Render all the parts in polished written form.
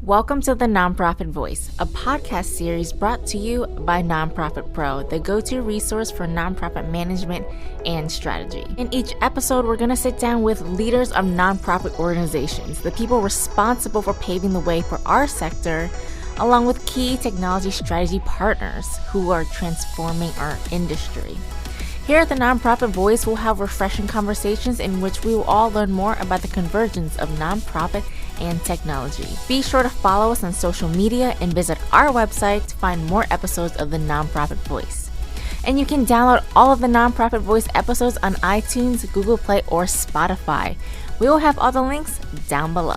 Welcome to the NonProfit Voice, a podcast series brought to you by NonProfit Pro, the go-to resource for nonprofit management and strategy. In each episode, we're going to sit down with leaders of nonprofit organizations, the people responsible for paving the way for our sector, along with key technology strategy partners who are transforming our industry. Here at the NonProfit Voice, we'll have refreshing conversations in which we will all learn more about the convergence of nonprofit and technology. Be sure to follow us on social media and visit our website to find more episodes of the NonProfit Voice. And you can download all of the NonProfit Voice episodes on iTunes, Google Play, or Spotify. We will have all the links down below.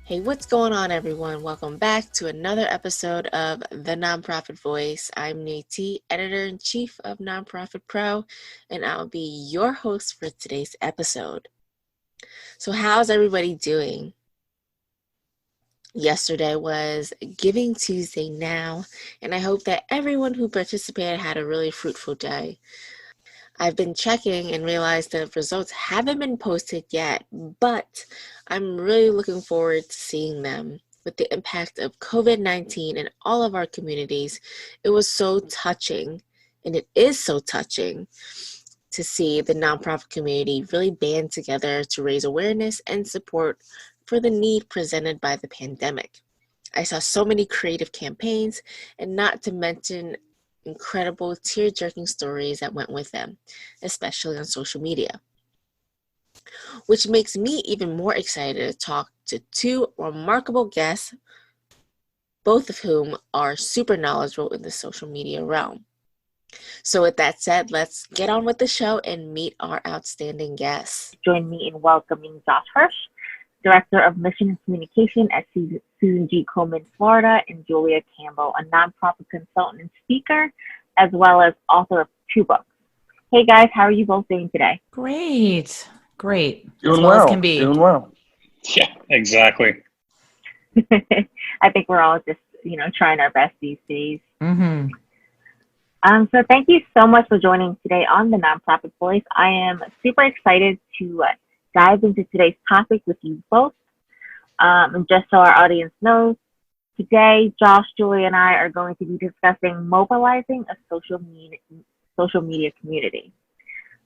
Hey, what's going on, everyone? Welcome back to another episode of The NonProfit Voice. I'm Nate, Editor-in-Chief of NonProfit Pro, and I'll be your host for today's episode. So how's everybody doing? Yesterday was Giving Tuesday now, and I hope that everyone who participated had a really fruitful day. I've been checking and realized that results haven't been posted yet, but I'm really looking forward to seeing them. With the impact of COVID-19 in all of our communities, it was so touching, and it is so touching to see the nonprofit community really band together to raise awareness and support for the need presented by the pandemic. I saw so many creative campaigns, and not to mention incredible tear-jerking stories that went with them, especially on social media. Which makes me even more excited to talk to two remarkable guests, both of whom are super knowledgeable in the social media realm. So with that said, let's get on with the show and meet our outstanding guests. Join me in welcoming Josh Hirsch, Director of Mission and Communication at Susan G. Komen, Florida, and Julia Campbell, a nonprofit consultant and speaker, as well as author of 2 books. Hey guys, how are you both doing today? Great. Doing as well as can be. Doing well. Yeah, exactly. I think we're all just, trying our best these days. Mm-hmm. So thank you so much for joining today on the NonProfit Voice. I am super excited to dive into today's topic with you both. And just so our audience knows, today, Josh, Julie, and I are going to be discussing mobilizing a social media community.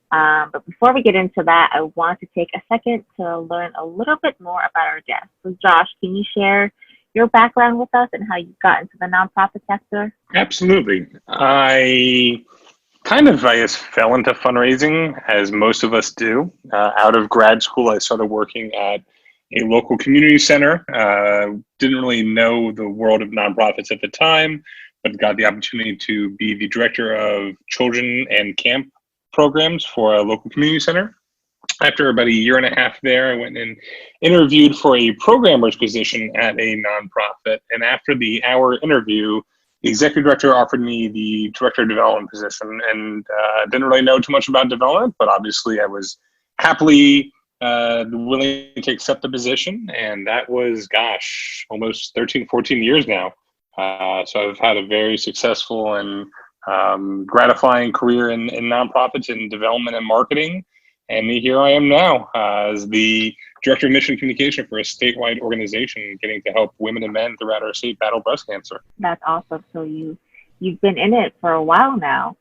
But before we get into that, I want to take a second to learn a little bit more about our guests. So Josh, can you share your background with us and how you got into the nonprofit sector? Absolutely. I guess, fell into fundraising, as most of us do. Out of grad school, I started working at a local community center. Didn't really know the world of nonprofits at the time, but got the opportunity to be the director of children and camp programs for a local community center. After about a year and a half there, I went and interviewed for a programmer's position at a nonprofit. And after the hour interview, the executive director offered me the director of development position, and didn't really know too much about development, but obviously I was happily willing to accept the position. And that was, almost 13, 14 years now. So I've had a very successful and gratifying career in nonprofits in development and marketing. And here I am now as the Director of Mission Communication for a statewide organization, getting to help women and men throughout our state battle breast cancer. That's awesome. So you've been in it for a while now.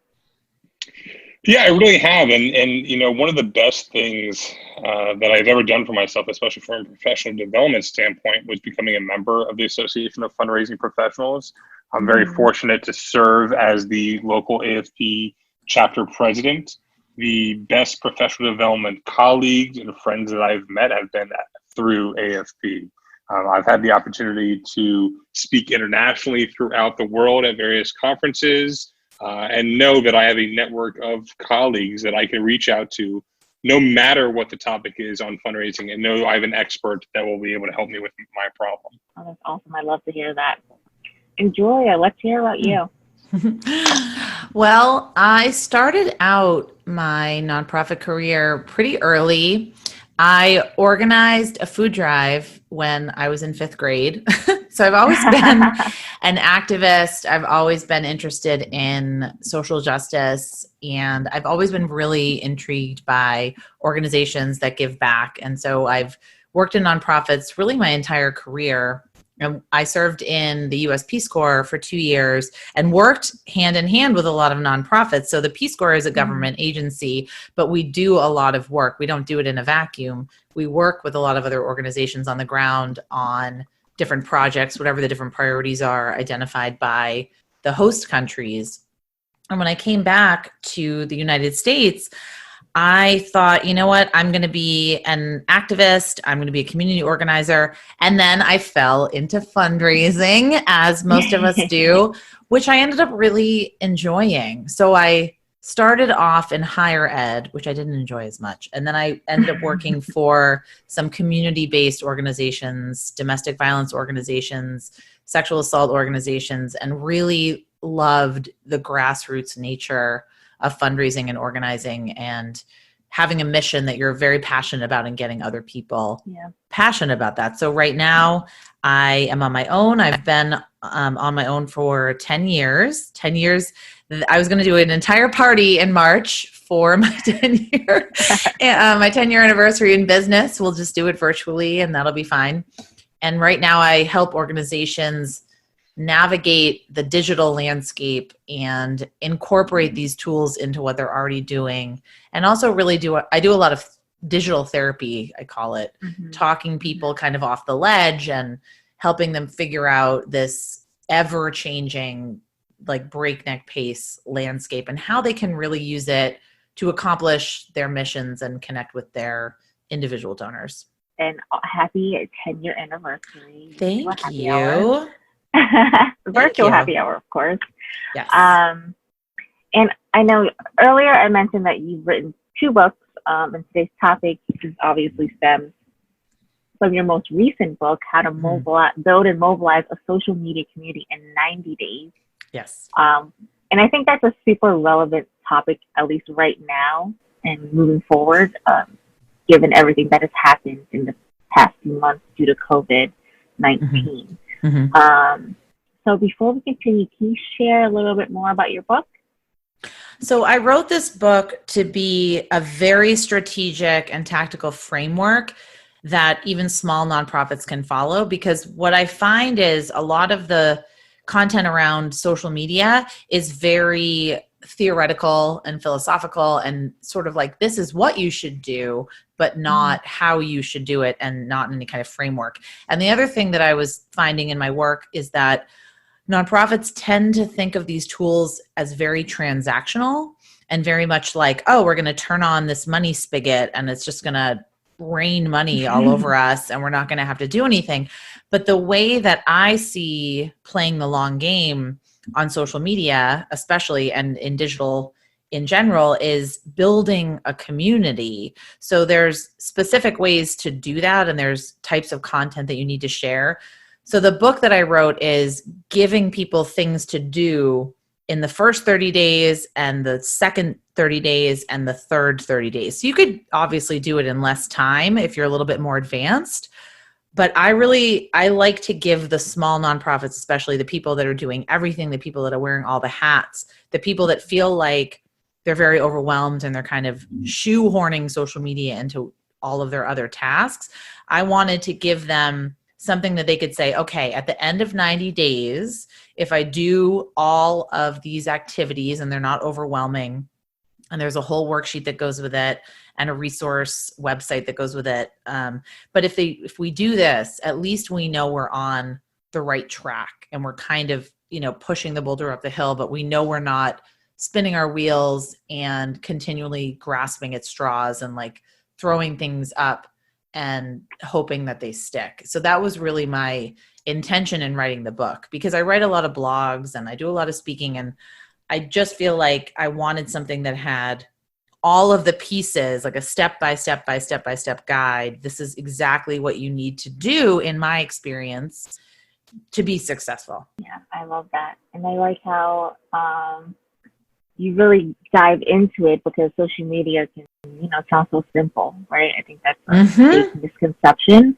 Yeah, I really have. And one of the best things that I've ever done for myself, especially from a professional development standpoint, was becoming a member of the Association of Fundraising Professionals. I'm very fortunate to serve as the local AFP chapter president. The best professional development colleagues and friends that I've met have been through AFP. I've had the opportunity to speak internationally throughout the world at various conferences, and know that I have a network of colleagues that I can reach out to no matter what the topic is on fundraising, and know I have an expert that will be able to help me with my problem. Oh, that's awesome. I love to hear that. And Julia, let's hear about you. Well, I started out my nonprofit career pretty early. I organized a food drive when I was in 5th grade. So I've always been an activist. I've always been interested in social justice, and I've always been really intrigued by organizations that give back. And so I've worked in nonprofits really my entire career. And I served in the U.S. Peace Corps for 2 years and worked hand in hand with a lot of nonprofits. So the Peace Corps is a government agency, but we do a lot of work. We don't do it in a vacuum. We work with a lot of other organizations on the ground on different projects, whatever the different priorities are identified by the host countries. And when I came back to the United States, I thought, you know what, I'm going to be an activist. I'm going to be a community organizer. And then I fell into fundraising, as most of us do, which I ended up really enjoying. So I started off in higher ed, which I didn't enjoy as much. And then I ended up working for some community-based organizations, domestic violence organizations, sexual assault organizations, and really loved the grassroots nature of fundraising and organizing and having a mission that you're very passionate about and getting other people passionate about that. So right now I am on my own. I've been on my own for 10 years. 10 years. I was going to do an entire party in March for my 10-year my 10-year anniversary in business. We'll just do it virtually and that'll be fine. And right now I help organizations navigate the digital landscape and incorporate these tools into what they're already doing. And also really I do a lot of digital therapy, I call it, talking people kind of off the ledge and helping them figure out this ever-changing, like breakneck pace landscape and how they can really use it to accomplish their missions and connect with their individual donors. And happy 10-year anniversary. Thank you. Virtual happy hour, of course. Yes. And I know earlier I mentioned that you've written 2 books, and today's topic is obviously stems from your most recent book, How to Build and Mobilize a Social Media Community in 90 Days. Yes. And I think that's a super relevant topic, at least right now and moving forward, given everything that has happened in the past few months due to COVID-19. So before we continue, can you share a little bit more about your book? So I wrote this book to be a very strategic and tactical framework that even small nonprofits can follow, because what I find is a lot of the content around social media is very theoretical and philosophical and sort of like, this is what you should do, but not how you should do it and not in any kind of framework. And the other thing that I was finding in my work is that nonprofits tend to think of these tools as very transactional and very much like, oh, we're going to turn on this money spigot and it's just going to rain money all over us and we're not going to have to do anything. But the way that I see playing the long game on social media, especially, and in digital in general, is building a community. So there's specific ways to do that, and there's types of content that you need to share. So the book that I wrote is giving people things to do in the first 30 days and the second 30 days and the third 30 days. So you could obviously do it in less time if you're a little bit more advanced. But I like to give the small nonprofits, especially the people that are doing everything, the people that are wearing all the hats, the people that feel like they're very overwhelmed and they're kind of shoehorning social media into all of their other tasks. I wanted to give them something that they could say, okay, at the end of 90 days, if I do all of these activities and they're not overwhelming, and there's a whole worksheet that goes with it and a resource website that goes with it. But if we do this, at least we know we're on the right track and we're kind of, pushing the boulder up the hill, but we know we're not spinning our wheels and continually grasping at straws and like throwing things up and hoping that they stick. So that was really my intention in writing the book, because I write a lot of blogs and I do a lot of speaking, and I just feel like I wanted something that had all of the pieces, like a step-by-step guide. This is exactly what you need to do, in my experience, to be successful. Yeah, I love that. And I like how you really dive into it, because social media can, sound so simple, right? I think that's a big misconception,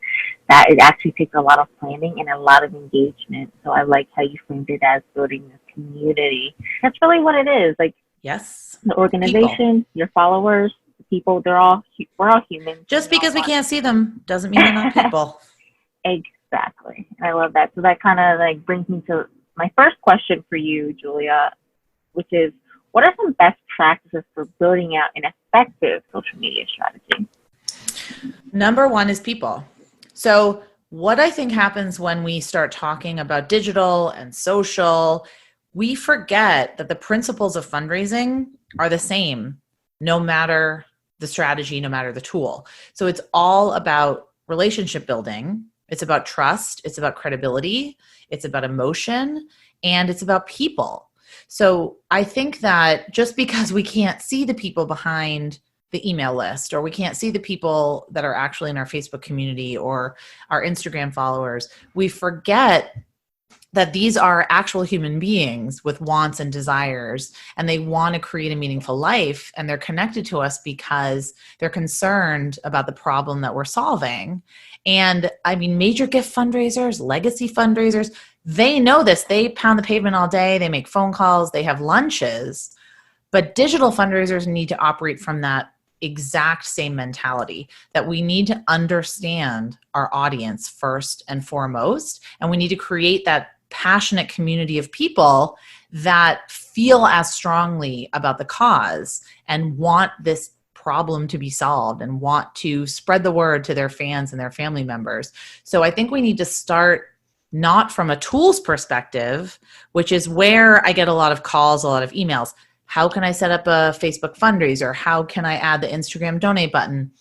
that it actually takes a lot of planning and a lot of engagement. So I like how you framed it as building a community. That's really what it is. Like, yes, the organization, your followers, the people. We're all humans. Just because we can't see them doesn't mean they're not people. Exactly. I love that. So that kind of like brings me to my first question for you, Julia, which is, what are some best practices for building out an effective social media strategy? Number one is people. So what I think happens when we start talking about digital and social, we forget that the principles of fundraising are the same, no matter the strategy, no matter the tool. So it's all about relationship building. It's about trust. It's about credibility. It's about emotion, and it's about people. So I think that just because we can't see the people behind the email list, or we can't see the people that are actually in our Facebook community or our Instagram followers, we forget that these are actual human beings with wants and desires, and they want to create a meaningful life, and they're connected to us because they're concerned about the problem that we're solving. And I mean, major gift fundraisers, legacy fundraisers, they know this. They pound the pavement all day. They make phone calls. They have lunches. But digital fundraisers need to operate from that exact same mentality, that we need to understand our audience first and foremost. And we need to create that passionate community of people that feel as strongly about the cause and want this problem to be solved and want to spread the word to their fans and their family members. So I think we need to start not from a tools perspective, which is where I get a lot of calls, a lot of emails. How can I set up a Facebook fundraiser? How can I add the Instagram donate button?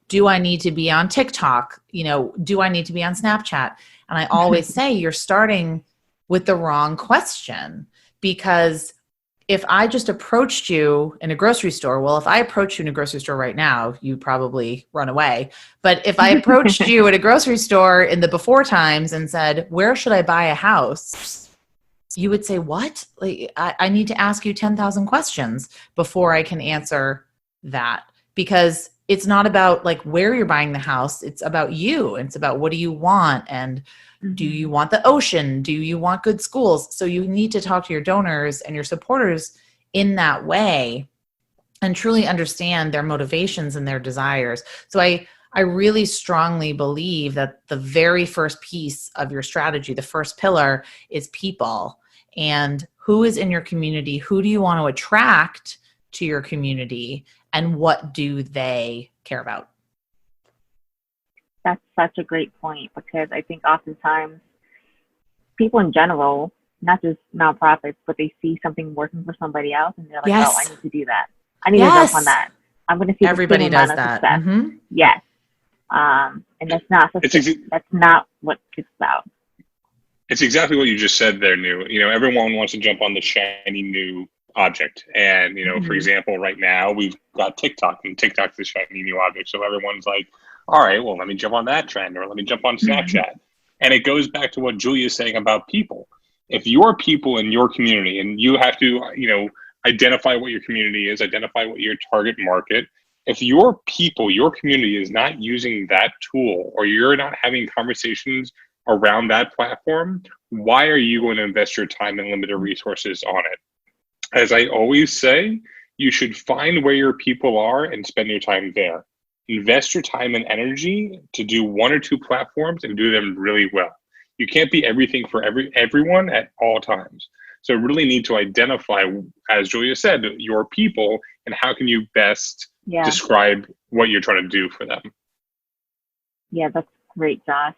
Do I need to be on TikTok? Do I need to be on Snapchat? And I always say you're starting with the wrong question, because if I just approached you in a grocery store, well, if I approached you in a grocery store right now, you probably run away. But if I approached you at a grocery store in the before times and said, where should I buy a house? You would say, what? Like, I need to ask you 10,000 questions before I can answer that, because it's not about like where you're buying the house. It's about you. It's about what do you want? And do you want the ocean? Do you want good schools? So you need to talk to your donors and your supporters in that way and truly understand their motivations and their desires. So I really strongly believe that the very first piece of your strategy, the first pillar, is people. And who is in your community? Who do you want to attract to your community? And what do they care about? That's such a great point, because I think oftentimes people in general, not just nonprofits, but they see something working for somebody else and they're like, yes. oh, I need to do that. I need to jump on that. I'm going to see everybody the same does amount of that. success. Mm-hmm. Yes. And that's not what it's about. It's exactly what you just said there, New. Everyone wants to jump on the shiny new object. And, for example, right now we've got TikTok, and TikTok's the shiny new object. So everyone's like, all right, well, let me jump on that trend, or let me jump on Snapchat. And it goes back to what Julia's saying about people. If your people in your community, and you have to, identify what your community is, identify what your target market. If your people, your community is not using that tool, or you're not having conversations around that platform, why are you going to invest your time and limited resources on it? As I always say, you should find where your people are and spend your time there. Invest your time and energy to do one or two platforms and do them really well. You can't be everything for everyone at all times. So really need to identify, as Julia said, your people and how can you best describe what you're trying to do for them. Yeah, that's great, Josh.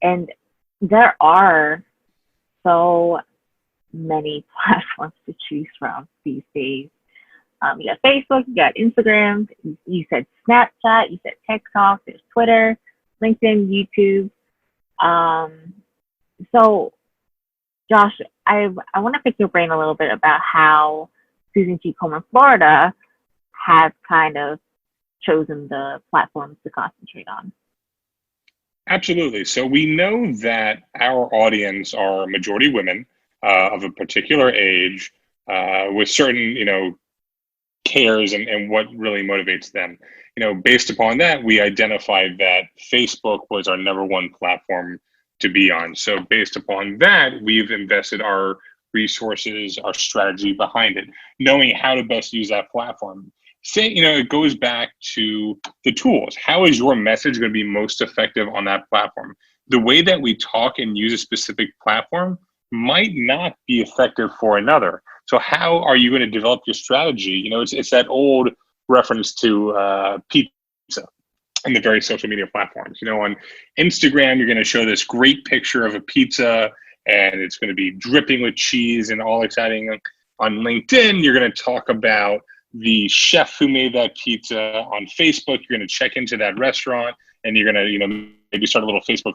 And there are so many platforms to choose from these days. You got Facebook, you got Instagram, you said Snapchat, you said TikTok, there's Twitter, LinkedIn, YouTube. So, Josh, I want to pick your brain a little bit about how Susan G. Komen Florida has kind of chosen the platforms to concentrate on. Absolutely. So we know that our audience are majority women of a particular age with certain, cares and what really motivates them. Based upon that, we identified that Facebook was our number one platform to be on. So based upon that, we've invested our resources, our strategy behind it, knowing how to best use that platform. it goes back to the tools. How is your message going to be most effective on that platform? The way that we talk and use a specific platform might not be effective for another. So how are you going to develop your strategy? It's that old reference to pizza and the various social media platforms. On Instagram, you're going to show this great picture of a pizza and it's going to be dripping with cheese and all exciting. On LinkedIn, you're going to talk about the chef who made that pizza. On Facebook, you're going to check into that restaurant and you're going to, maybe start a little Facebook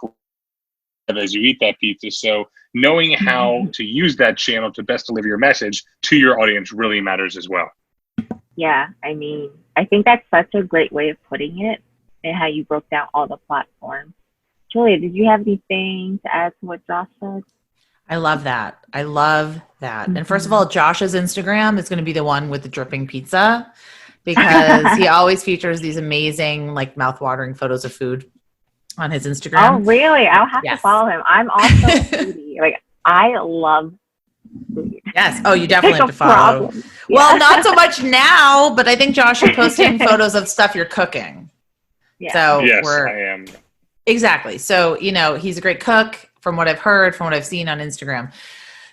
as you eat that pizza. So knowing how to use that channel to best deliver your message to your audience really matters as well. Yeah, I mean, I think that's such a great way of putting it, and how you broke down all the platforms. Julia, did you have anything to add to what Josh said? I love that. And first of all, Josh's Instagram is going to be the one with the dripping pizza, because he always features these amazing, like, mouth-watering photos of food on his Instagram. Oh, really? I'll have to follow him. I'm also a foodie. Like, I love food. Yes. Oh, you definitely have to follow. Yeah. Well, not so much now, but I think Josh is posting photos of stuff you're cooking. Yeah. So yes, I am. Exactly. So, he's a great cook from what I've heard, from what I've seen on Instagram.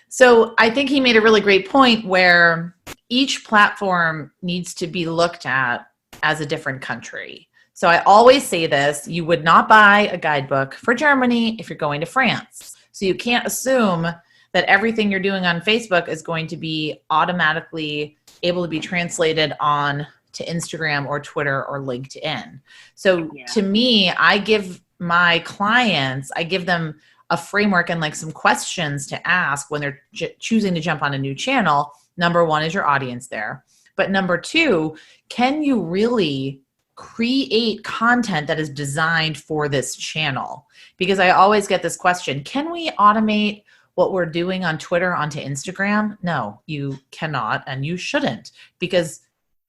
So I think he made a really great point where each platform needs to be looked at as a different country. So I always say this: you would not buy a guidebook for Germany if you're going to France. So you can't assume that everything you're doing on Facebook is going to be automatically able to be translated on to Instagram or Twitter or LinkedIn. So to me, I give my clients, I give them a framework and like some questions to ask when they're choosing to jump on a new channel. Number one, is your audience there? But number two, can you really create content that is designed for this channel? Because I always get this question: can we automate what we're doing on Twitter onto Instagram? No, you cannot, and you shouldn't, because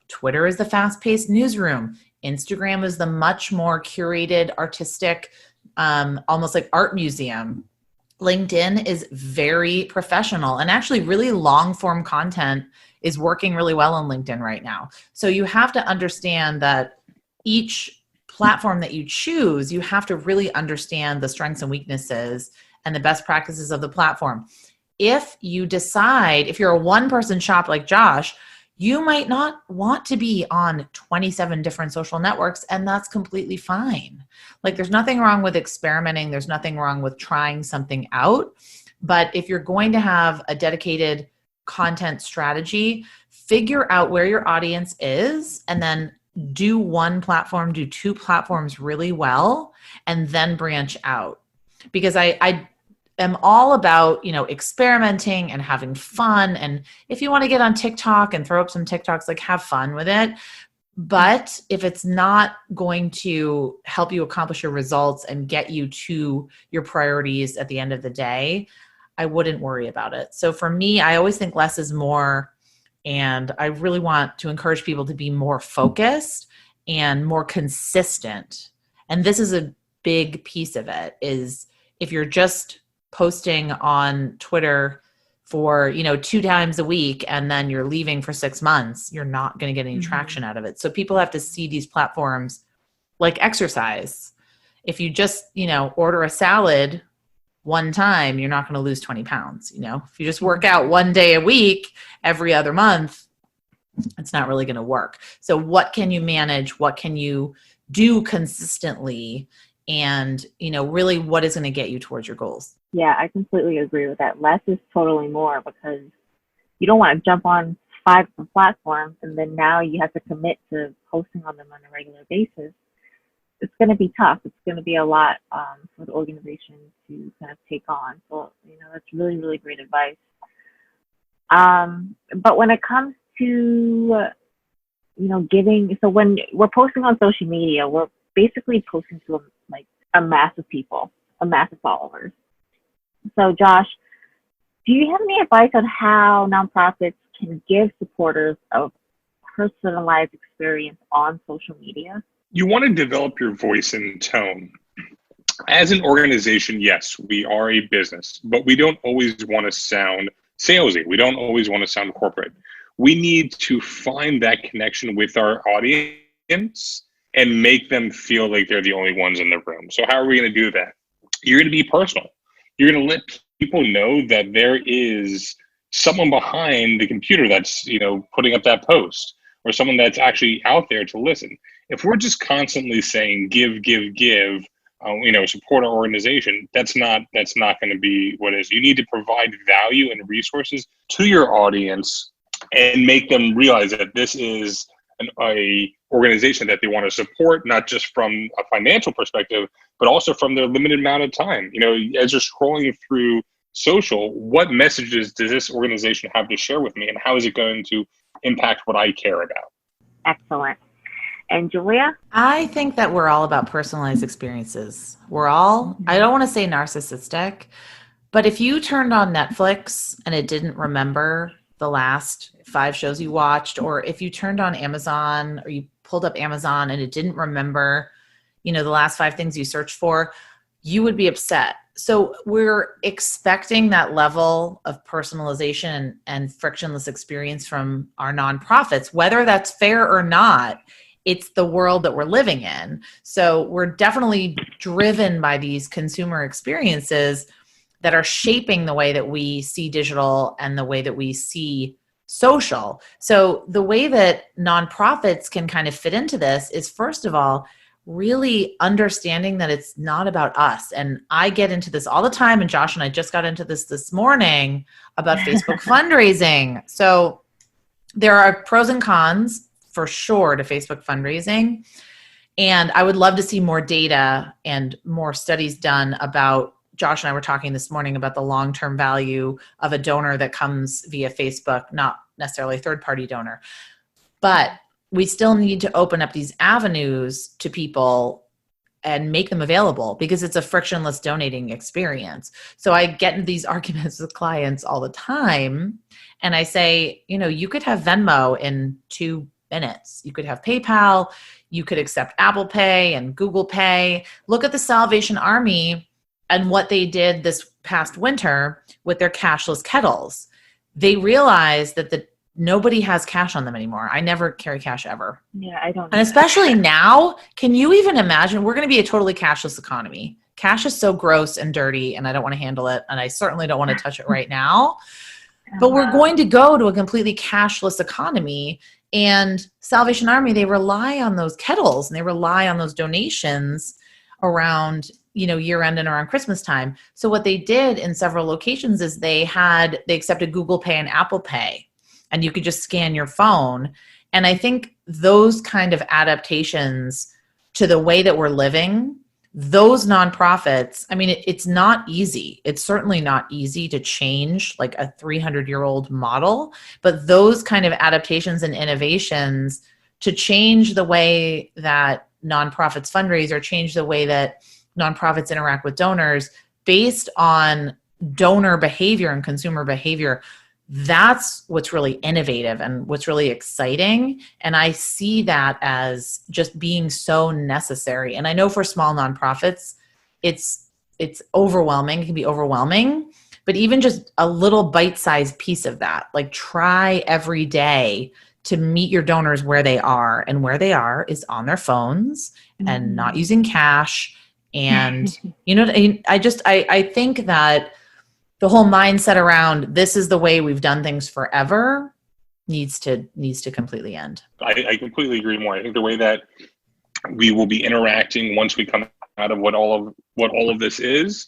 Twitter is the fast-paced newsroom. Instagram is the much more curated, artistic, almost like art museum. LinkedIn is very professional, and actually really long-form content is working really well on LinkedIn right now. So you have to understand that each platform that you choose, you have to really understand the strengths and weaknesses and the best practices of the platform. If you decide, if you're a one-person shop like Josh, you might not want to be on 27 different social networks, and that's completely fine. Like, there's nothing wrong with experimenting. There's nothing wrong with trying something out. But if you're going to have a dedicated content strategy, figure out where your audience is, and then do one platform, do two platforms really well, and then branch out. Because I am all about, experimenting and having fun. And if you want to get on TikTok and throw up some TikToks, like, have fun with it. But if it's not going to help you accomplish your results and get you to your priorities at the end of the day, I wouldn't worry about it. So for me, I always think less is more. And I really want to encourage people to be more focused and more consistent. And this is a big piece of it, is if you're just posting on Twitter for, 2 times a week and then you're leaving for 6 months, you're not going to get any traction out of it. So people have to see these platforms like exercise. If you just, order a salad one time, you're not going to lose 20 pounds. If you just work out one day a week, every other month, it's not really going to work. So what can you manage? What can you do consistently? And, really what is going to get you towards your goals? Yeah, I completely agree with that. Less is totally more, because you don't want to jump on 5 different platforms and then now you have to commit to posting on them on a regular basis. It's going to be tough. It's going to be a lot for the organization to kind of take on. So, that's really, really great advice. But when it comes to, giving, so when we're posting on social media, we're basically posting to a mass of people, a mass of followers. So Josh, do you have any advice on how nonprofits can give supporters a personalized experience on social media? You want to develop your voice and tone. As an organization, yes, we are a business, but we don't always want to sound salesy. We don't always want to sound corporate. we need to find that connection with our audience and make them feel like they're the only ones in the room. So how are we going to do that? You're going to be personal. You're going to let people know that there is someone behind the computer that's, putting up that post, or someone that's actually out there to listen. If we're just constantly saying give, give, give, support our organization, that's not going to be what it is. You need to provide value and resources to your audience and make them realize that this is a organization that they want to support, not just from a financial perspective, but also from their limited amount of time. As you're scrolling through social, what messages does this organization have to share with me, and how is it going to impact what I care about? Excellent. And Julia? I think that we're all about personalized experiences. We're all, I don't want to say narcissistic, but if you turned on Netflix and it didn't remember the last 5 shows you watched, or if you turned on Amazon or you pulled up Amazon and it didn't remember, the last 5 things you searched for, you would be upset. So we're expecting that level of personalization and frictionless experience from our nonprofits, whether that's fair or not. It's the world that we're living in. So we're definitely driven by these consumer experiences that are shaping the way that we see digital and the way that we see social. So the way that nonprofits can kind of fit into this is, first of all, really understanding that it's not about us. And I get into this all the time, and Josh and I just got into this morning about Facebook fundraising. So there are pros and cons for sure to Facebook fundraising. And I would love to see more data and more studies done about, Josh and I were talking this morning about the long-term value of a donor that comes via Facebook, not necessarily a third-party donor. But we still need to open up these avenues to people and make them available, because it's a frictionless donating experience. So I get into these arguments with clients all the time, and I say, you could have Venmo in 2 minutes. You could have PayPal. You could accept Apple Pay and Google Pay. Look at the Salvation Army and what they did this past winter with their cashless kettles. They realized that nobody has cash on them anymore. I never carry cash ever. Yeah, I don't. And especially now, can you even imagine? We're going to be a totally cashless economy. Cash is so gross and dirty, and I don't want to handle it. And I certainly don't want to touch it right now. But we're going to go to a completely cashless economy. And Salvation Army, they rely on those kettles and they rely on those donations around, year end and around Christmas time. So what they did in several locations is they accepted Google Pay and Apple Pay, and you could just scan your phone. And I think those kind of adaptations to the way that we're living, those nonprofits, it's not easy. It's certainly not easy to change like a 300-year-old model, but those kind of adaptations and innovations to change the way that nonprofits fundraise or change the way that nonprofits interact with donors based on donor behavior and consumer behavior, that's what's really innovative and what's really exciting. And I see that as just being so necessary. And I know for small nonprofits, it's overwhelming. It can be overwhelming, but even just a little bite-sized piece of that, like try every day to meet your donors where they are, and where they are is on their phones and not using cash. And, I think that the whole mindset around this is the way we've done things forever needs to completely end. I completely agree more. I think the way that we will be interacting once we come out of what all of this is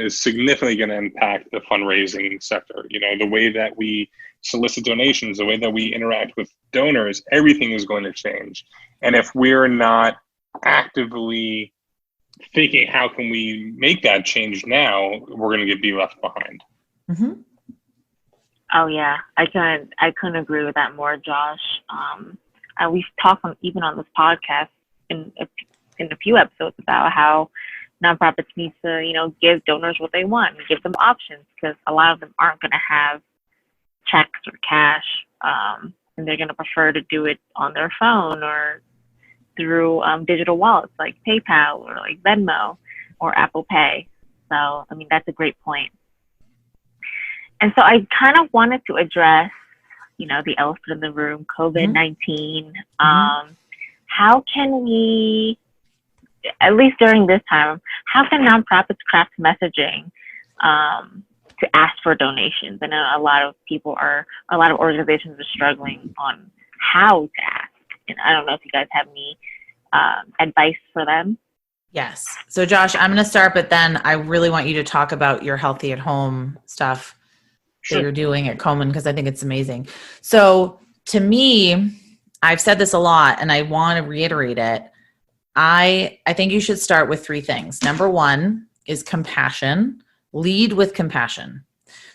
significantly going to impact the fundraising sector. The way that we solicit donations, the way that we interact with donors, everything is going to change. And if we're not actively thinking how can we make that change now, we're going to be left behind. Mm-hmm. Oh yeah, I couldn't agree with that more, Josh. And we've talked even on this podcast in a few episodes about how nonprofits need to give donors what they want and give them options, because a lot of them aren't going to have checks or cash, and they're going to prefer to do it on their phone or through digital wallets like PayPal or like Venmo or Apple Pay. So, that's a great point. And so I kind of wanted to address, the elephant in the room, Mm-hmm. COVID-19. Mm-hmm. How can we, at least during this time, how can nonprofits craft messaging to ask for donations? I know a lot of organizations are struggling on how to ask. And I don't know if you guys have any advice for them. Yes. So Josh, I'm going to start, but then I really want you to talk about your healthy at home stuff that Sure. you're doing at Komen, because I think it's amazing. So to me, I've said this a lot and I want to reiterate it. I think you should start with three things. Number one is compassion. Lead with compassion.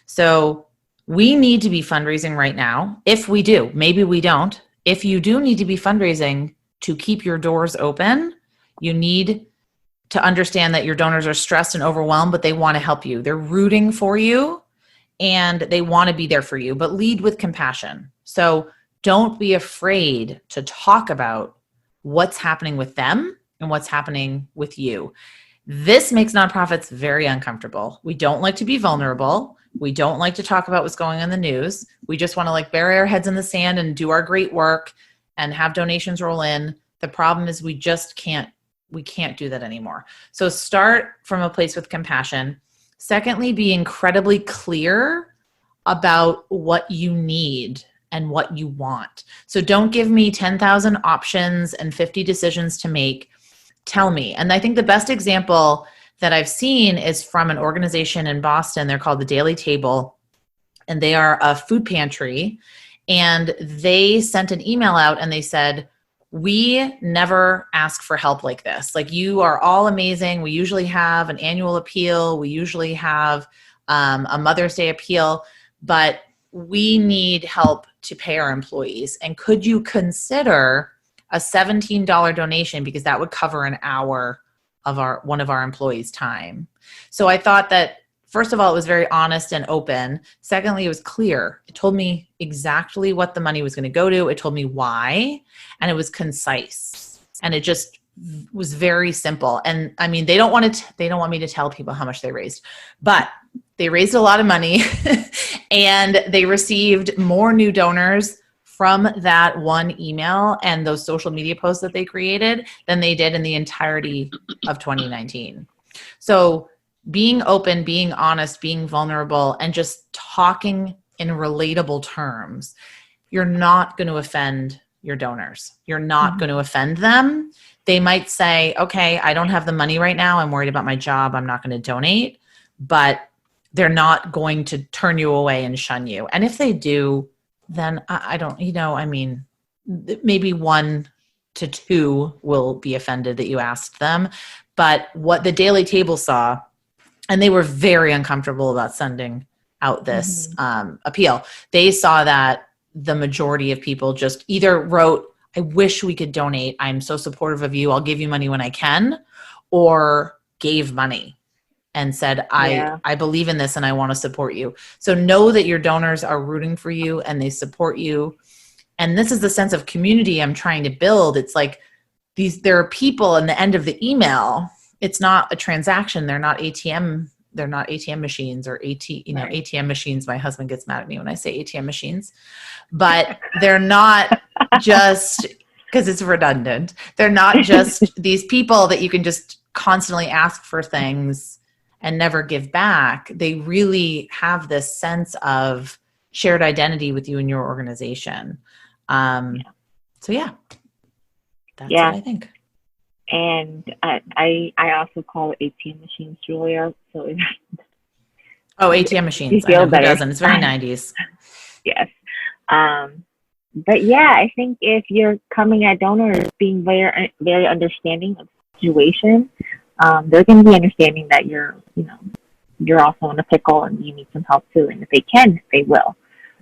So we need to be fundraising right now. If we do, maybe we don't. If you do need to be fundraising to keep your doors open, you need to understand that your donors are stressed and overwhelmed, but they want to help you. They're rooting for you and they want to be there for you, but lead with compassion. So don't be afraid to talk about what's happening with them and what's happening with you. This makes nonprofits very uncomfortable. We don't like to be vulnerable. We don't like to talk about what's going on in the news. We just want to bury our heads in the sand and do our great work and have donations roll in. The problem is we can't do that anymore. So start from a place with compassion. Secondly, be incredibly clear about what you need and what you want. So don't give me 10,000 options and 50 decisions to make. Tell me. And I think the best example that I've seen is from an organization in Boston. They're called the Daily Table, and they are a food pantry. And they sent an email out and they said, we never ask for help like this. You are all amazing. We usually have an annual appeal. We usually have a Mother's Day appeal, but we need help to pay our employees. And could you consider a $17 donation, because that would cover an hour of one of our employees' time? So I thought that, first of all, it was very honest and open. Secondly, it was clear. It told me exactly what the money was going to go to. It told me why, and it was concise. And it just was very simple. And I mean, they don't want me to tell people how much they raised, but they raised a lot of money and they received more new donors from that one email and those social media posts that they created than they did in the entirety of 2019. So being open, being honest, being vulnerable, and just talking in relatable terms, you're not going to offend your donors. You're not going to offend them. They might say, okay, I don't have the money right now. I'm worried about my job. I'm not going to donate. But they're not going to turn you away and shun you. And if they do, then I don't, maybe 1 to 2 will be offended that you asked them. But what the Daily Table saw, and they were very uncomfortable about sending out this appeal. They saw that the majority of people just either wrote, I wish we could donate. I'm so supportive of you. I'll give you money when I can, or gave money and said, I believe in this and I want to support you. So know that your donors are rooting for you and they support you. And this is the sense of community I'm trying to build. It's like there are people in the end of the email. It's not a transaction. They're not ATM machines or ATM machines. My husband gets mad at me when I say ATM machines, but they're not just, because it's redundant. They're not just these people that you can just constantly ask for things and never give back. They really have this sense of shared identity with you and your organization. So yeah, that's what I think. And I also call it ATM machines, Julia. So ATM machines. I know who doesn't. It's very 90s. Yes. But yeah, I think if you're coming at donors being very, very understanding of the situation, they're going to be understanding that you're also in a pickle and you need some help too. And if they can, they will.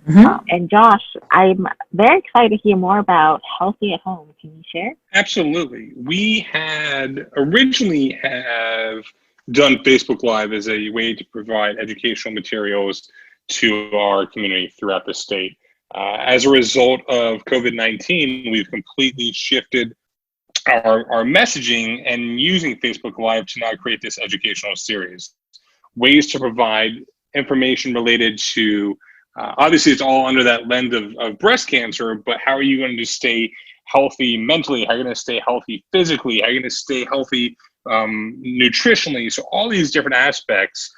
And Josh, I'm very excited to hear more about Healthy at Home. Can you share? Absolutely. We had originally have done Facebook Live as a way to provide educational materials to our community throughout the state. As a result of COVID-19, we've completely shifted our messaging and using Facebook Live to now create this educational series. Ways to provide information related to Obviously, it's all under that lens of breast cancer, but how are you going to stay healthy mentally? How are you going to stay healthy physically? How are you going to stay healthy nutritionally? So all these different aspects,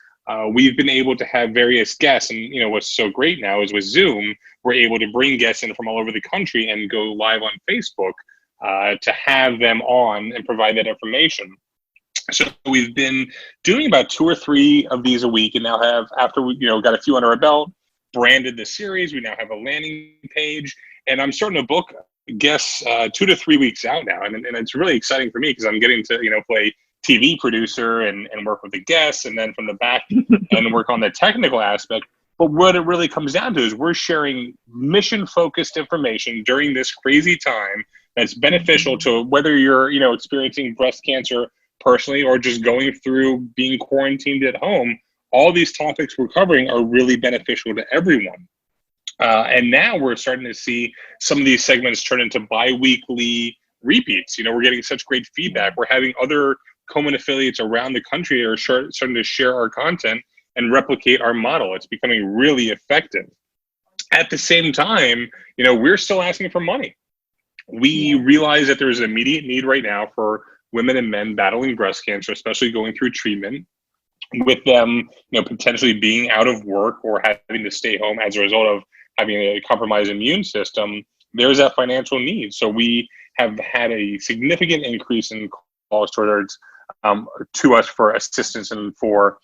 we've been able to have various guests. And, what's so great now is with Zoom, we're able to bring guests in from all over the country and go live on Facebook to have them on and provide that information. So we've been doing about 2 or 3 of these a week, and now have, after we got a few under our belt, branded the series. We now have a landing page, and I'm starting to book guests 2 to 3 weeks out now, and it's really exciting for me because I'm getting to play TV producer and work with the guests, and then from the back and work on the technical aspect. But what it really comes down to is we're sharing mission-focused information during this crazy time that's beneficial to whether you're experiencing breast cancer personally or just going through being quarantined at home. All these topics we're covering are really beneficial to everyone. And now we're starting to see some of these segments turn into bi-weekly repeats. We're getting such great feedback. We're having other Komen affiliates around the country are starting to share our content and replicate our model. It's becoming really effective. At the same time, we're still asking for money. We realize that there's an immediate need right now for women and men battling breast cancer, especially going through treatment, with them, potentially being out of work or having to stay home as a result of having a compromised immune system. There's that financial need. So we have had a significant increase in calls towards to us for assistance and for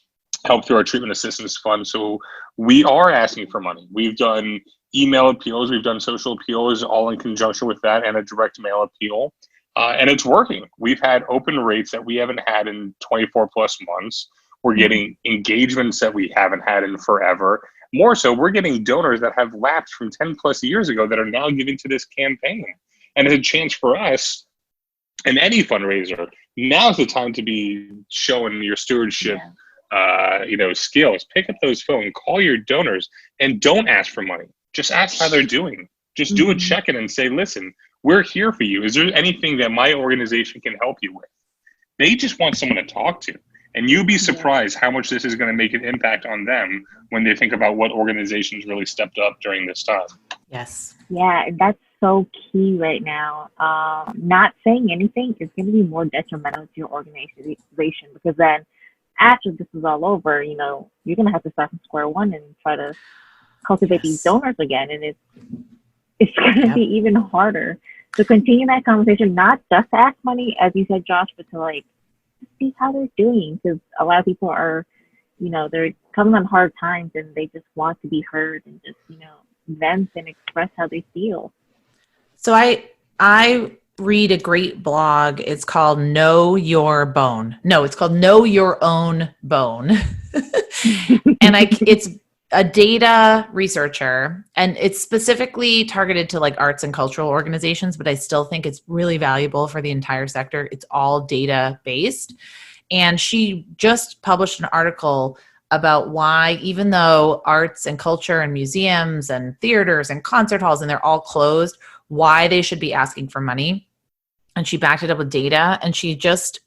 help through our treatment assistance fund. So we are asking for money. We've done email appeals, we've done social appeals, all in conjunction with that, and a direct mail appeal. And it's working. We've had open rates that we haven't had in 24 plus months. We're getting engagements that we haven't had in forever. More so, we're getting donors that have lapsed from 10 plus years ago that are now giving to this campaign. And it's a chance for us and any fundraiser. Now's the time to be showing your stewardship, skills. Pick up those phones, call your donors, and don't ask for money. Just ask how they're doing. Just do a check-in and say, listen, we're here for you. Is there anything that my organization can help you with? They just want someone to talk to. And you'd be surprised how much this is going to make an impact on them when they think about what organizations really stepped up during this time. Yes. Yeah, that's so key right now. Not saying anything is going to be more detrimental to your organization, because then after this is all over, you're going to have to start from square one and try to cultivate these donors again. And it's going to be even harder to continue that conversation, not just to ask money, as you said, Josh, but to see how they're doing, because a lot of people are, they're coming on hard times and they just want to be heard and just, vent and express how they feel. So I read a great blog. It's called Know Your Bone. No, it's called Know Your Own Bone. And it's a data researcher, and it's specifically targeted to arts and cultural organizations, but I still think it's really valuable for the entire sector. It's all data based. And she just published an article about why, even though arts and culture and museums and theaters and concert halls, and they're all closed, why they should be asking for money. And she backed it up with data. And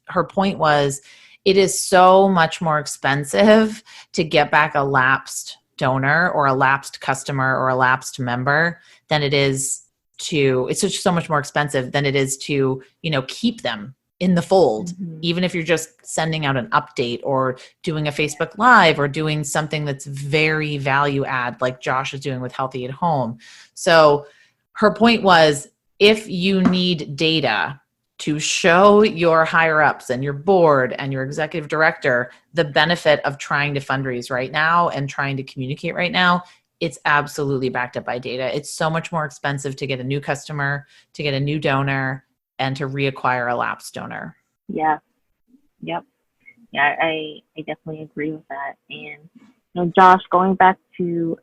her point was, it is so much more expensive to get back a lapsed donor or a lapsed customer or a lapsed member than it is it's just so much more expensive than it is to, keep them in the fold, even if you're just sending out an update or doing a Facebook Live or doing something that's very value add, like Josh is doing with Healthy at Home. So her point was, if you need data to show your higher ups and your board and your executive director the benefit of trying to fundraise right now and trying to communicate right now, it's absolutely backed up by data. It's so much more expensive to get a new customer, to get a new donor, and to reacquire a lapsed donor. Yeah. Yep. Yeah, I definitely agree with that. And Josh, going back to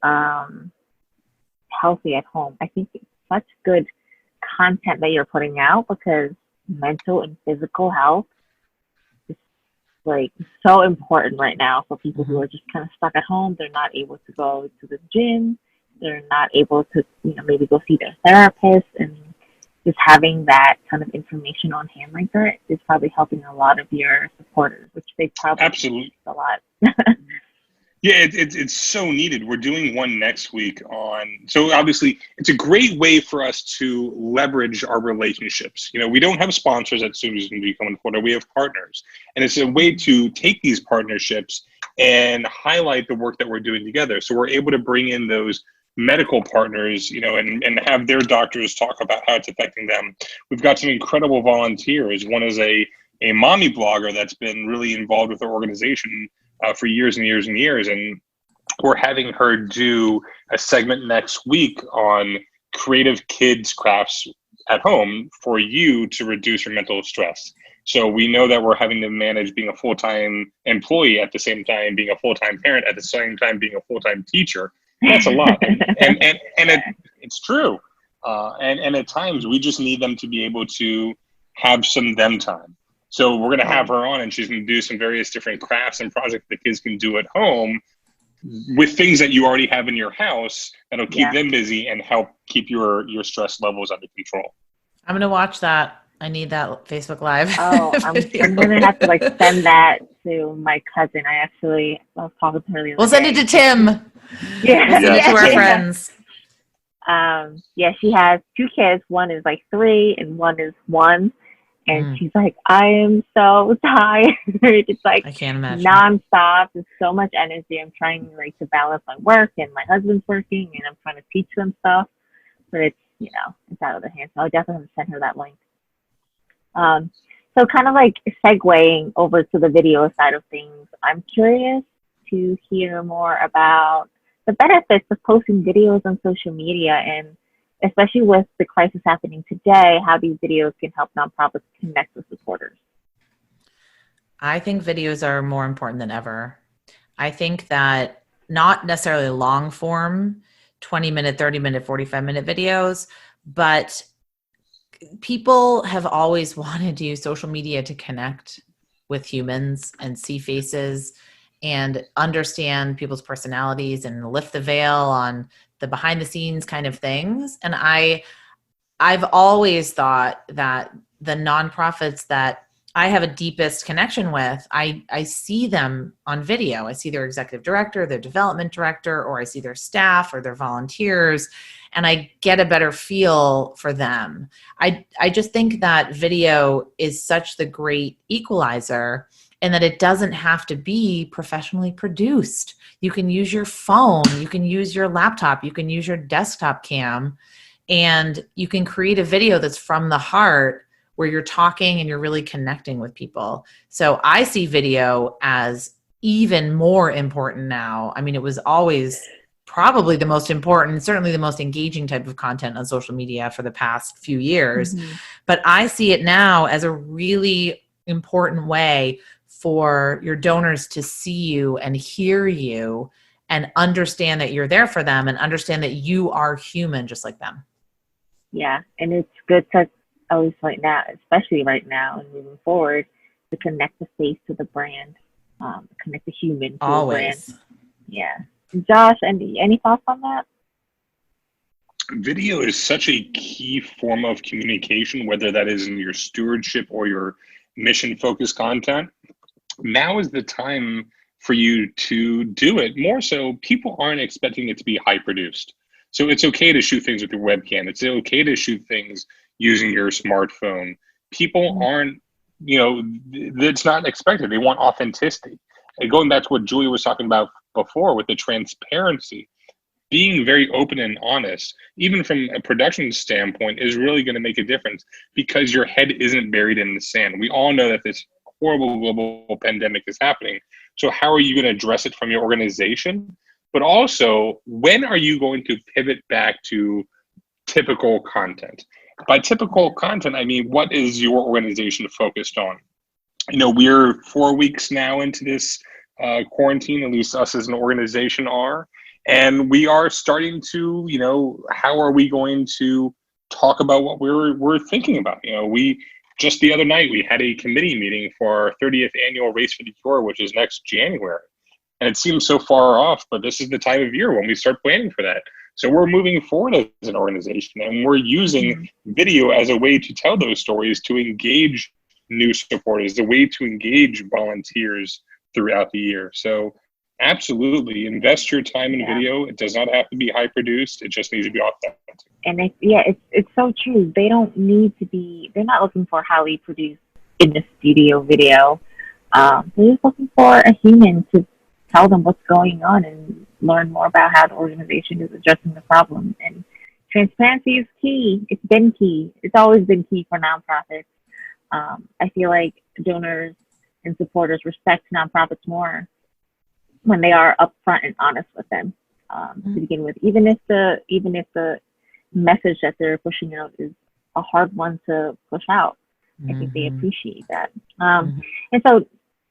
Healthy at Home, I think it's such good content that you're putting out, because mental and physical health is so important right now for people who are just kind of stuck at home. They're not able to go to the gym. They're not able to, maybe go see their therapist, and just having that kind of information on hand like that is probably helping a lot of your supporters, which they probably absolutely use a lot. Yeah, it's so needed. We're doing one next week on, so obviously it's a great way for us to leverage our relationships. You know, we don't have sponsors at Students Can Become in Florida. We have partners. And it's a way to take these partnerships and highlight the work that we're doing together. So we're able to bring in those medical partners, you know, and have their doctors talk about how it's affecting them. We've got some incredible volunteers. One is a mommy blogger that's been really involved with our organization for years and years and years. And we're having her do a segment next week on creative kids crafts at home for you to reduce your mental stress. So we know that we're having to manage being a full-time employee at the same time being a full-time parent, at the same time being a full-time teacher. That's a lot. It's true. And at times we just need them to be able to have some them time. So we're going to have her on, and she's going to do some various different crafts and projects that kids can do at home with things that you already have in your house that'll keep them busy and help keep your stress levels under control. I'm going to watch that. I need that Facebook Live. Oh, I'm going to have to like send that to my cousin. I was talking to her the other We'll send it to Tim. Yeah. We'll send it to our friends. Yeah, she has 2 kids. One is like 3 and one is 1. And she's like, I am so tired. It's like I can't imagine. nonstop. There's so much energy. I'm trying like to balance my work, and my husband's working, and I'm trying to teach them stuff. But it's, you know, it's out of their hands. So I'll definitely send her that link. So kind of like segueing over to the video side of things, I'm curious to hear more about the benefits of posting videos on social media, and especially with the crisis happening today, how these videos can help nonprofits connect with supporters. I think videos are more important than ever. I think that not necessarily long form, 20-minute, 30-minute, 45-minute videos, but people have always wanted to use social media to connect with humans and see faces and understand people's personalities and lift the veil on the behind the scenes kind of things. And I've always thought that the nonprofits that I have a deepest connection with, I see them on video. I see their executive director, their development director, or I see their staff or their volunteers, and I get a better feel for them. I just think that video is such the great equalizer, and that it doesn't have to be professionally produced. You can use your phone, you can use your laptop, you can use your desktop cam, and you can create a video that's from the heart where you're talking and you're really connecting with people. So I see video as even more important now. I mean, it was always probably the most important, certainly the most engaging type of content on social media for the past few years. Mm-hmm. But I see it now as a really important way for your donors to see you and hear you and understand that you're there for them and understand that you are human just like them. Yeah, and it's good to, at least right now, especially right now and moving forward, to connect the face to the brand, connect the human to the brand. Yeah. Josh, any thoughts on that? Video is such a key form of communication, whether that is in your stewardship or your mission-focused content. Now is the time for you to do it. More so, people aren't expecting it to be high-produced. So it's okay to shoot things with your webcam. It's okay to shoot things using your smartphone. People aren't, it's not expected. They want authenticity. And going back to what Julia was talking about before with the transparency, being very open and honest, even from a production standpoint, is really going to make a difference because your head isn't buried in the sand. We all know that this horrible global pandemic is happening. So how are you going to address it from your organization? But also, when are you going to pivot back to typical content? By typical content, I mean, what is your organization focused on? We're 4 weeks now into this quarantine, at least us as an organization are. And we are starting to, how are we going to talk about what we're thinking about? We just the other night, we had a committee meeting for our 30th annual Race for the Cure, which is next January. And it seems so far off, but this is the time of year when we start planning for that. So we're moving forward as an organization, and we're using video as a way to tell those stories, to engage new supporters, a way to engage volunteers throughout the year. So Absolutely. Invest your time in Yeah. video. It does not have to be high produced. It just needs to be authentic. And it's so true. They don't need to be. They're not looking for highly produced in the studio video. They're just looking for a human to tell them what's going on and learn more about how the organization is addressing the problem. And transparency is key. It's been key. It's always been key for nonprofits. I feel like donors and supporters respect nonprofits more when they are upfront and honest with them to begin with. Even if the message that they're pushing out is a hard one to push out, I think they appreciate that. And so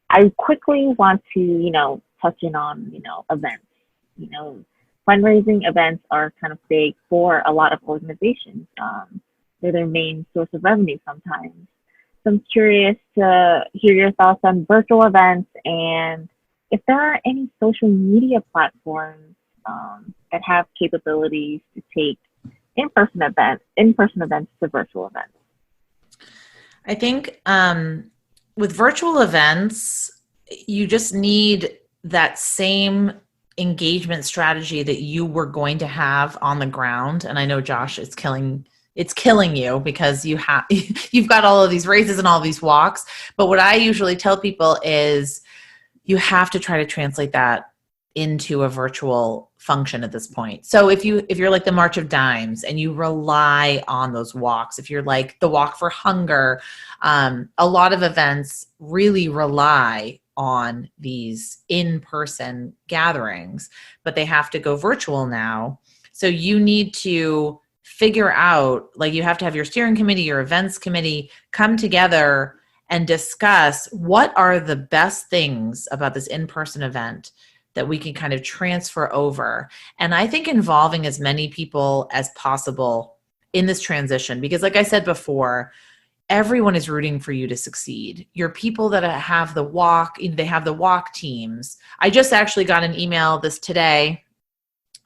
I quickly want to, touch in on, events. You know, fundraising events are kind of big for a lot of organizations. They're their main source of revenue sometimes. So I'm curious to hear your thoughts on virtual events and if there are any social media platforms that have capabilities to take in-person events to virtual events. I think with virtual events, you just need that same engagement strategy that you were going to have on the ground. And I know, Josh, it's killing you because you've got all of these races and all these walks. But what I usually tell people is you have to try to translate that into a virtual function at this point. So if you're like the March of Dimes and you rely on those walks, if you're like the Walk for Hunger, a lot of events really rely on these in-person gatherings, but they have to go virtual now. So you need to figure out, like, you have to have your steering committee, your events committee come together and discuss what are the best things about this in-person event that we can kind of transfer over. And I think involving as many people as possible in this transition, because like I said before, everyone is rooting for you to succeed. Your people that have the walk, they have the walk teams. I just actually got an email this today.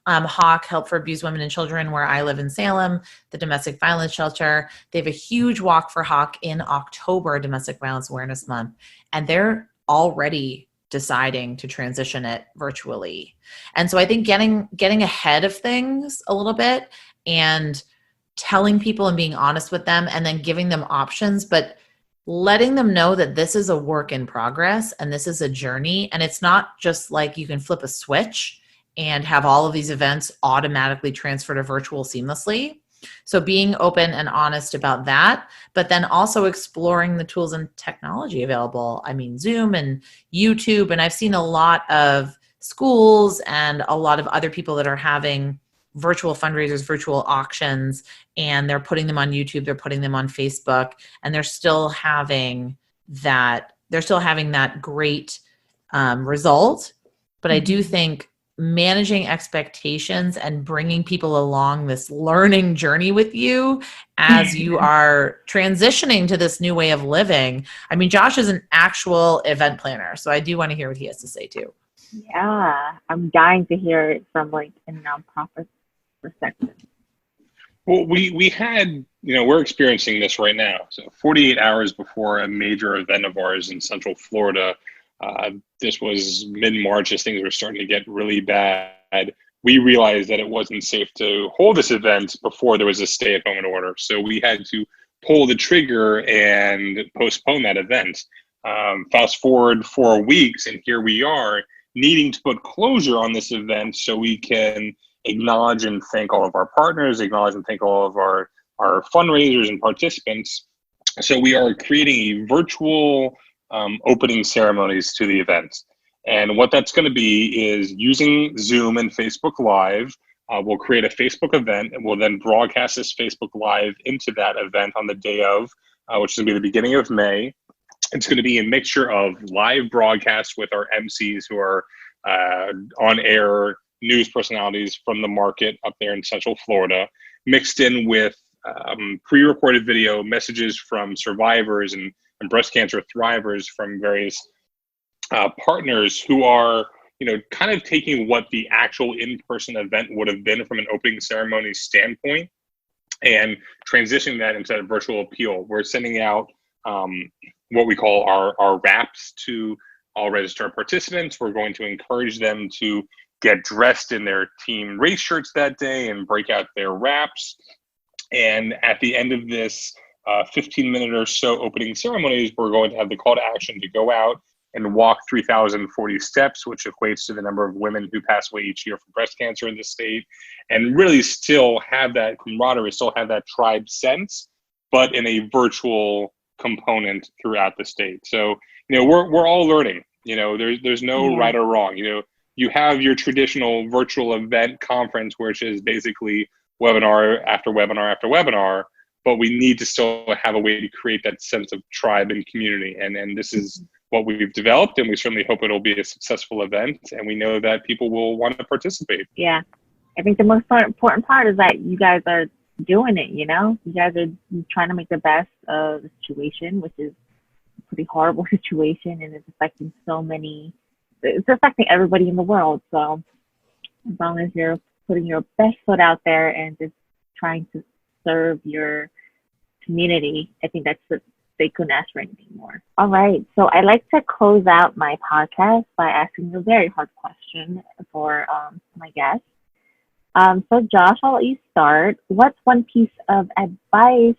Hawk, Help for Abused Women and Children, where I live in Salem, the domestic violence shelter. They have a huge walk for Hawk in October, Domestic Violence Awareness Month, and they're already deciding to transition it virtually. And so I think getting ahead of things a little bit and telling people and being honest with them and then giving them options, but letting them know that this is a work in progress and this is a journey. And it's not just like you can flip a switch and have all of these events automatically transfer to virtual seamlessly. So being open and honest about that, but then also exploring the tools and technology available. I mean, Zoom and YouTube, and I've seen a lot of schools and a lot of other people that are having virtual fundraisers, virtual auctions, and they're putting them on YouTube, they're putting them on Facebook, and they're still having that great result. But I do think managing expectations and bringing people along this learning journey with you as you are transitioning to this new way of living. I mean, Josh is an actual event planner, so I do want to hear what he has to say too. Yeah, I'm dying to hear it from like a nonprofit perspective. Well, we had, we're experiencing this right now. So 48 hours before a major event of ours in Central Florida, this was mid-March as things were starting to get really bad. We realized that it wasn't safe to hold this event before there was a stay-at-home order. So we had to pull the trigger and postpone that event. Fast forward 4 weeks, and here we are needing to put closure on this event so we can acknowledge and thank all of our partners, acknowledge and thank all of our fundraisers and participants. So we are creating a virtual opening ceremonies to the event. And what that's going to be is using Zoom and Facebook Live. We'll create a Facebook event and we'll then broadcast this Facebook Live into that event on the day of, which is going to be the beginning of May. It's going to be a mixture of live broadcasts with our MCs who are on-air news personalities from the market up there in Central Florida, mixed in with pre-recorded video messages from survivors and breast cancer thrivers from various partners who are, kind of taking what the actual in-person event would have been from an opening ceremony standpoint and transitioning that into a virtual appeal. We're sending out what we call our wraps to all registered participants. We're going to encourage them to get dressed in their team race shirts that day and break out their wraps. And at the end of this 15-minute or so opening ceremonies, we're going to have the call to action to go out and walk 3,040 steps, which equates to the number of women who pass away each year from breast cancer in the state, and really still have that camaraderie, still have that tribe sense, but in a virtual component throughout the state. So, we're all learning. There's no right or wrong. You have your traditional virtual event conference, which is basically webinar after webinar after webinar, but we need to still have a way to create that sense of tribe and community. And this is what we've developed, and we certainly hope it'll be a successful event, and we know that people will want to participate. Yeah. I think the most important part is that you guys are doing it, you guys are trying to make the best of the situation, which is a pretty horrible situation, and it's affecting everybody in the world. So as long as you're putting your best foot out there and just trying to serve your community, I think they couldn't ask for anything more. All right. So I like to close out my podcast by asking a very hard question for my guests. So Josh, I'll let you start. What's one piece of advice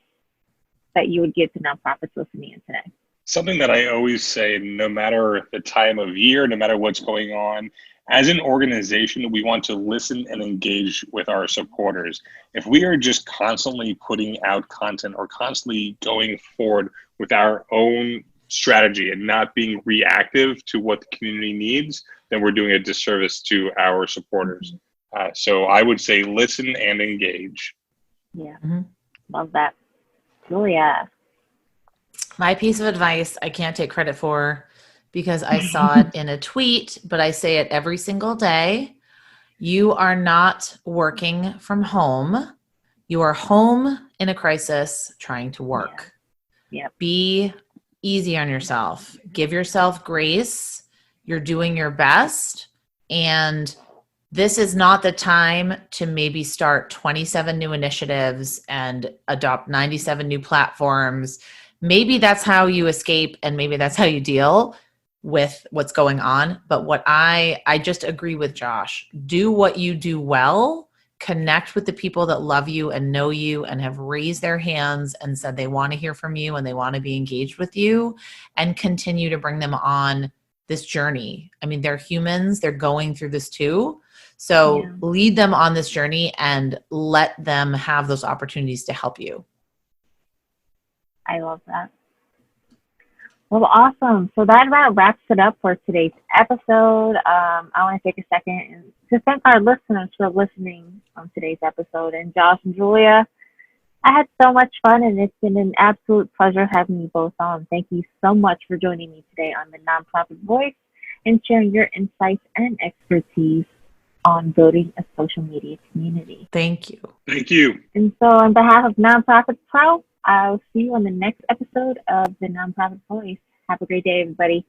that you would give to nonprofits listening in today? Something that I always say, no matter the time of year, no matter what's going on, as an organization, we want to listen and engage with our supporters. If we are just constantly putting out content or constantly going forward with our own strategy and not being reactive to what the community needs, then we're doing a disservice to our supporters. So I would say listen and engage. Yeah, love that. Julia. My piece of advice I can't take credit for because I saw it in a tweet, but I say it every single day. You are not working from home. You are home in a crisis trying to work. Yeah. Yep. Be easy on yourself. Give yourself grace. You're doing your best. And this is not the time to maybe start 27 new initiatives and adopt 97 new platforms. Maybe that's how you escape, and maybe that's how you deal with what's going on. But what I just agree with Josh. Do what you do well. Connect with the people that love you and know you and have raised their hands and said they want to hear from you and they want to be engaged with you, and continue to bring them on this journey. I mean, they're humans. They're going through this too. So lead them on this journey and let them have those opportunities to help you. I love that. Well, awesome. So that about wraps it up for today's episode. I want to take a second to thank our listeners for listening on today's episode. And Josh and Julia, I had so much fun, and it's been an absolute pleasure having you both on. Thank you so much for joining me today on the Nonprofit Voice and sharing your insights and expertise on building a social media community. Thank you. Thank you. And so on behalf of Nonprofit Pro, I'll see you on the next episode of the Nonprofit Voice. Have a great day, everybody.